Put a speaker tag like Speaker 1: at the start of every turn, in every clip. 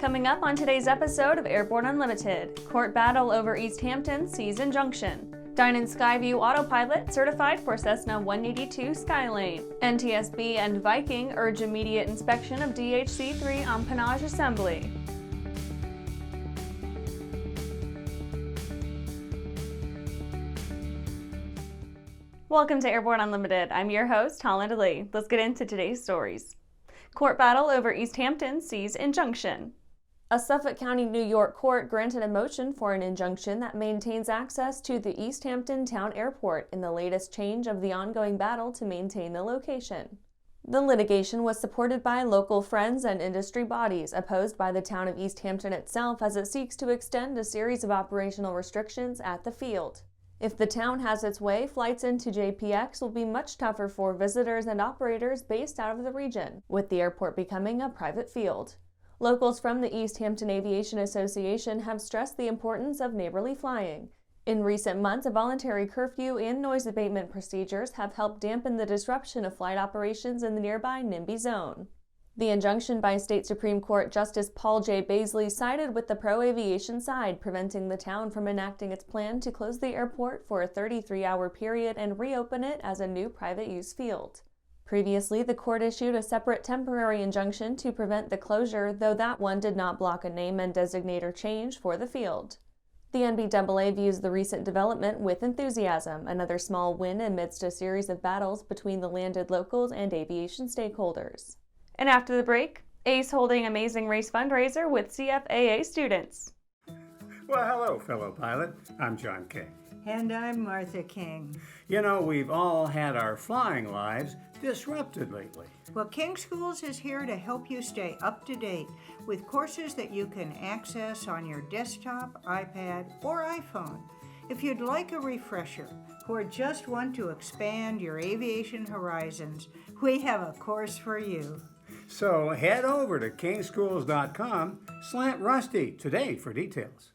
Speaker 1: Coming up on today's episode of Airborne Unlimited, court battle over East Hampton sees injunction. Dynon SkyView autopilot certified for Cessna 182 Skylane. NTSB and Viking urge immediate inspection of DHC-3 empennage assembly. Welcome to Airborne Unlimited. I'm your host, Holland Lee. Let's get into today's stories. Court battle over East Hampton sees injunction. A Suffolk County, New York court granted a motion for an injunction that maintains access to the East Hampton Town Airport in the latest change of the ongoing battle to maintain the location. The litigation was supported by local friends and industry bodies, opposed by the town of East Hampton itself as it seeks to extend a series of operational restrictions at the field. If the town has its way, flights into JPX will be much tougher for visitors and operators based out of the region, with the airport becoming a private field. Locals from the East Hampton Aviation Association have stressed the importance of neighborly flying. In recent months, a voluntary curfew and noise abatement procedures have helped dampen the disruption of flight operations in the nearby NIMBY zone. The injunction by State Supreme Court Justice Paul J. Baisley sided with the pro-aviation side, preventing the town from enacting its plan to close the airport for a 33-hour period and reopen it as a new private-use field. Previously, the court issued a separate temporary injunction to prevent the closure, though that one did not block a name and designator change for the field. The NBAA views the recent development with enthusiasm, another small win amidst a series of battles between the landed locals and aviation stakeholders. And after the break, ACE holding Amazing Race Fundraiser with CFAA students.
Speaker 2: Well, hello, fellow pilot. I'm John King.
Speaker 3: And I'm Martha King.
Speaker 2: You know, we've all had our flying lives disrupted lately.
Speaker 3: Well, King Schools is here to help you stay up to date with courses that you can access on your desktop, iPad, or iPhone. If you'd like a refresher or just want to expand your aviation horizons, we have a course for you.
Speaker 2: So head over to kingschools.com/rusty today for details.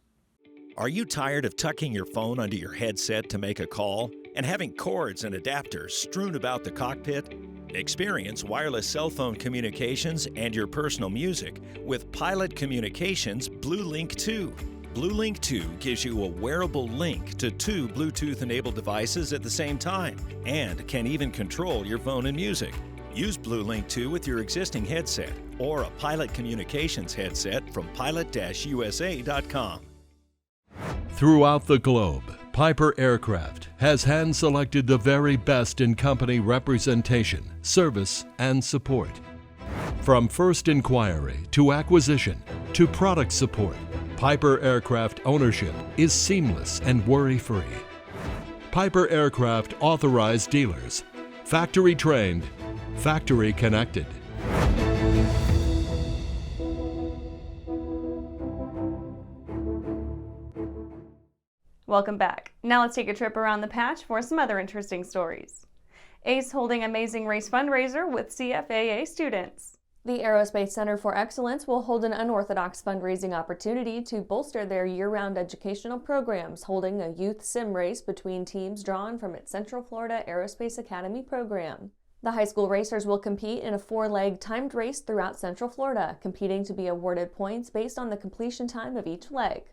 Speaker 4: Are you tired of tucking your phone under your headset to make a call and having cords and adapters strewn about the cockpit? Experience wireless cell phone communications and your personal music with Pilot Communications BlueLink 2. BlueLink 2 gives you a wearable link to two Bluetooth-enabled devices at the same time and can even control your phone and music. Use BlueLink 2 with your existing headset or a Pilot Communications headset from pilot-usa.com.
Speaker 5: Throughout the globe, Piper Aircraft has hand-selected the very best in company representation, service, and support. From first inquiry to acquisition to product support, Piper Aircraft ownership is seamless and worry-free. Piper Aircraft authorized dealers, factory-trained, factory-connected.
Speaker 1: Welcome back. Now let's take a trip around the patch for some other interesting stories. ACE holding Amazing Race Fundraiser with CFAA students. The Aerospace Center for Excellence will hold an unorthodox fundraising opportunity to bolster their year-round educational programs, holding a youth sim race between teams drawn from its Central Florida Aerospace Academy program. The high school racers will compete in a 4-leg timed race throughout Central Florida, competing to be awarded points based on the completion time of each leg.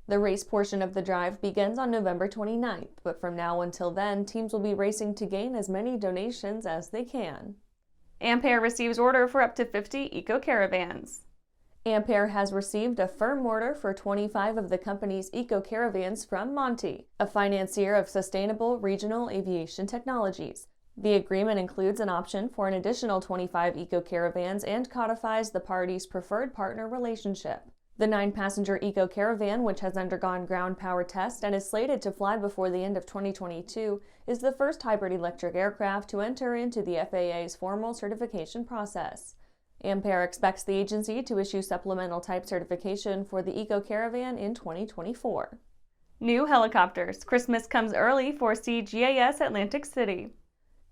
Speaker 1: The race portion of the drive begins on November 29th, but from now until then, teams will be racing to gain as many donations as they can. Ampere receives order for up to 50 eco-caravans. Ampere has received a firm order for 25 of the company's eco-caravans from Monty, a financier of sustainable regional aviation technologies. The agreement includes an option for an additional 25 eco-caravans and codifies the parties' preferred partner relationship. The 9-passenger eco-caravan, which has undergone ground power test and is slated to fly before the end of 2022, is the first hybrid electric aircraft to enter into the FAA's formal certification process. Ampere expects the agency to issue supplemental type certification for the eco-caravan in 2024. New helicopters. Christmas comes early for CGAS Atlantic City.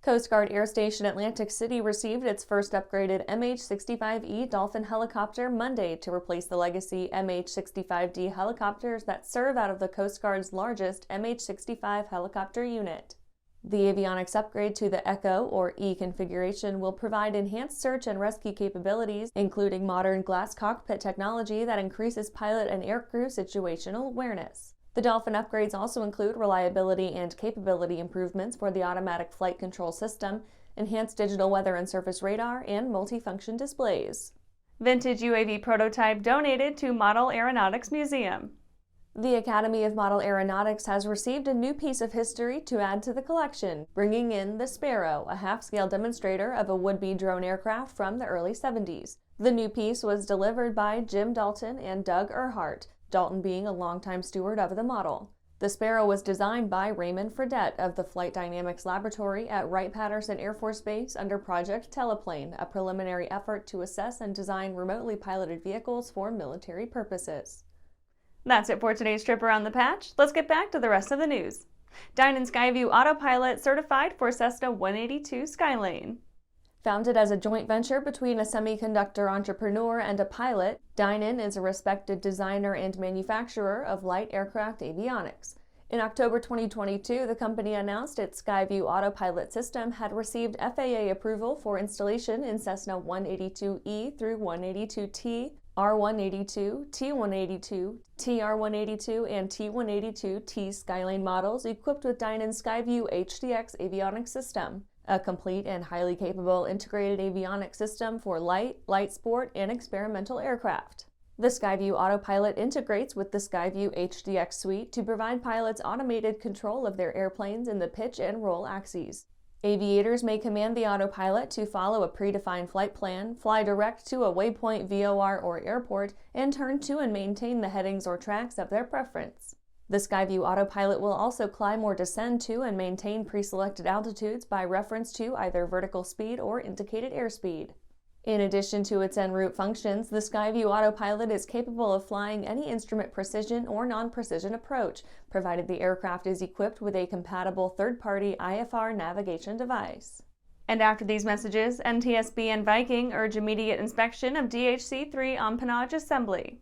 Speaker 1: Coast Guard Air Station Atlantic City received its first upgraded MH-65E Dolphin helicopter Monday to replace the legacy MH-65D helicopters that serve out of the Coast Guard's largest MH-65 helicopter unit. The avionics upgrade to the Echo or E configuration will provide enhanced search and rescue capabilities, including modern glass cockpit technology that increases pilot and aircrew situational awareness. The Dolphin upgrades also include reliability and capability improvements for the automatic flight control system, enhanced digital weather and surface radar, and multifunction displays. Vintage UAV prototype donated to Model Aeronautics Museum. The Academy of Model Aeronautics has received a new piece of history to add to the collection, bringing in the Sparrow, a half-scale demonstrator of a would-be drone aircraft from the early 70s. The new piece was delivered by Jim Dalton and Doug Earhart, Dalton being a longtime steward of the model. The Sparrow was designed by Raymond Fredette of the Flight Dynamics Laboratory at Wright-Patterson Air Force Base under Project Teleplane, a preliminary effort to assess and design remotely piloted vehicles for military purposes. That's it for today's trip around the patch. Let's get back to the rest of the news. Dynon SkyView Autopilot certified for Cessna 182 Skylane. Founded as a joint venture between a semiconductor entrepreneur and a pilot, Dynon is a respected designer and manufacturer of light aircraft avionics. In October 2022, the company announced its SkyView autopilot system had received FAA approval for installation in Cessna 182E through 182T, R182, T182, TR182, and T182T Skylane models equipped with Dynon's SkyView HDX avionics system, a complete and highly capable integrated avionics system for light sport, and experimental aircraft. The SkyView Autopilot integrates with the SkyView HDX suite to provide pilots automated control of their airplanes in the pitch and roll axes. Aviators may command the autopilot to follow a predefined flight plan, fly direct to a waypoint VOR or airport, and turn to and maintain the headings or tracks of their preference. The SkyView Autopilot will also climb or descend to and maintain pre-selected altitudes by reference to either vertical speed or indicated airspeed. In addition to its en route functions, the SkyView Autopilot is capable of flying any instrument precision or non-precision approach, provided the aircraft is equipped with a compatible third-party IFR navigation device. And after these messages, NTSB and Viking urge immediate inspection of DHC-3 empennage assembly.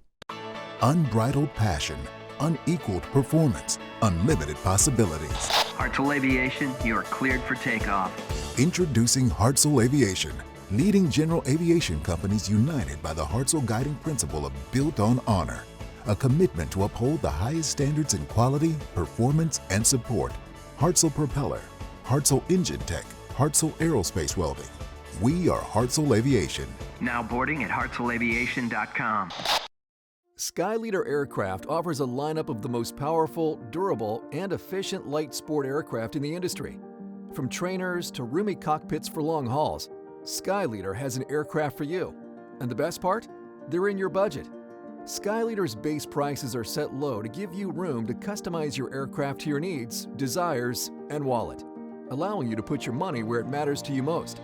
Speaker 6: Unbridled passion, unequaled performance, unlimited possibilities.
Speaker 7: Hartzell Aviation, you are cleared for takeoff.
Speaker 6: Introducing Hartzell Aviation, leading general aviation companies united by the Hartzell guiding principle of built on honor, a commitment to uphold the highest standards in quality, performance, and support. Hartzell Propeller, Hartzell Engine Tech, Hartzell Aerospace Welding. We are Hartzell Aviation.
Speaker 7: Now boarding at hartzellaviation.com.
Speaker 8: Skyleader Aircraft offers a lineup of the most powerful, durable, and efficient light sport aircraft in the industry. From trainers to roomy cockpits for long hauls, Skyleader has an aircraft for you. And the best part? They're in your budget. Skyleader's base prices are set low to give you room to customize your aircraft to your needs, desires, and wallet, allowing you to put your money where it matters to you most.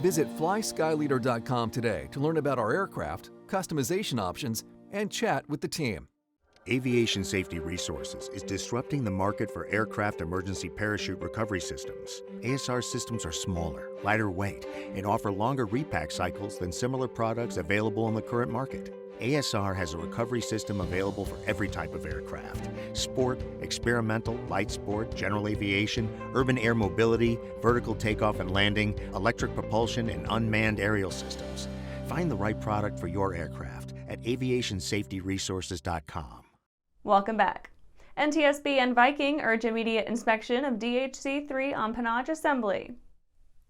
Speaker 8: Visit flyskyleader.com today to learn about our aircraft, customization options, and chat with the team.
Speaker 9: Aviation Safety Resources is disrupting the market for aircraft emergency parachute recovery systems. ASR systems are smaller, lighter weight, and offer longer repack cycles than similar products available in the current market. ASR has a recovery system available for every type of aircraft: sport, experimental, light sport, general aviation, urban air mobility, vertical takeoff and landing, electric propulsion, and unmanned aerial systems. Find the right product for your aircraft at aviationsafetyresources.com.
Speaker 1: Welcome back. NTSB and Viking urge immediate inspection of DHC-3 empennage assembly.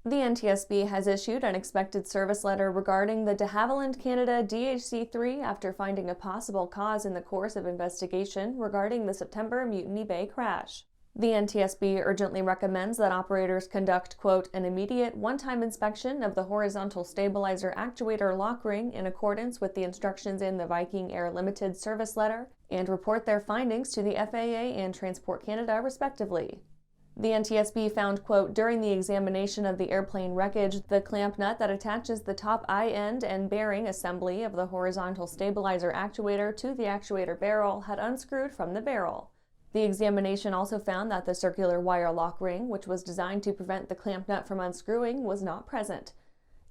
Speaker 1: The NTSB has issued an expected service letter regarding the de Havilland Canada DHC-3 after finding a possible cause in the course of investigation regarding the September Mutiny Bay Crash. The NTSB urgently recommends that operators conduct, quote, an immediate one-time inspection of the horizontal stabilizer actuator lock ring in accordance with the instructions in the Viking Air Limited service letter and report their findings to the FAA and Transport Canada, respectively. The NTSB found, quote, during the examination of the airplane wreckage, the clamp nut that attaches the top eye end and bearing assembly of the horizontal stabilizer actuator to the actuator barrel had unscrewed from the barrel. The examination also found that the circular wire lock ring, which was designed to prevent the clamp nut from unscrewing, was not present.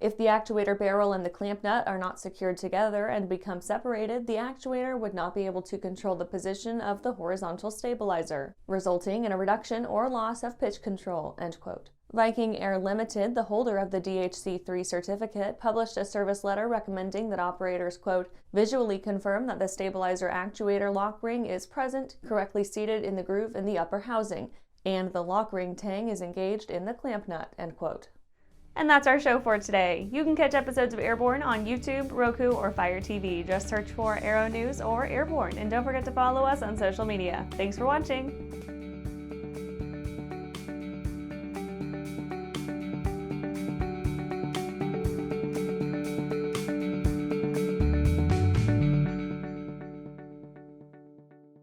Speaker 1: If the actuator barrel and the clamp nut are not secured together and become separated, the actuator would not be able to control the position of the horizontal stabilizer, resulting in a reduction or loss of pitch control, end quote. Viking Air Limited, the holder of the DHC-3 certificate, published a service letter recommending that operators, quote, visually confirm that the stabilizer actuator lock ring is present, correctly seated in the groove in the upper housing, and the lock ring tang is engaged in the clamp nut, end quote. And that's our show for today. You can catch episodes of Airborne on YouTube, Roku, or Fire TV. Just search for Aero-News or Airborne, and don't forget to follow us on social media. Thanks for watching!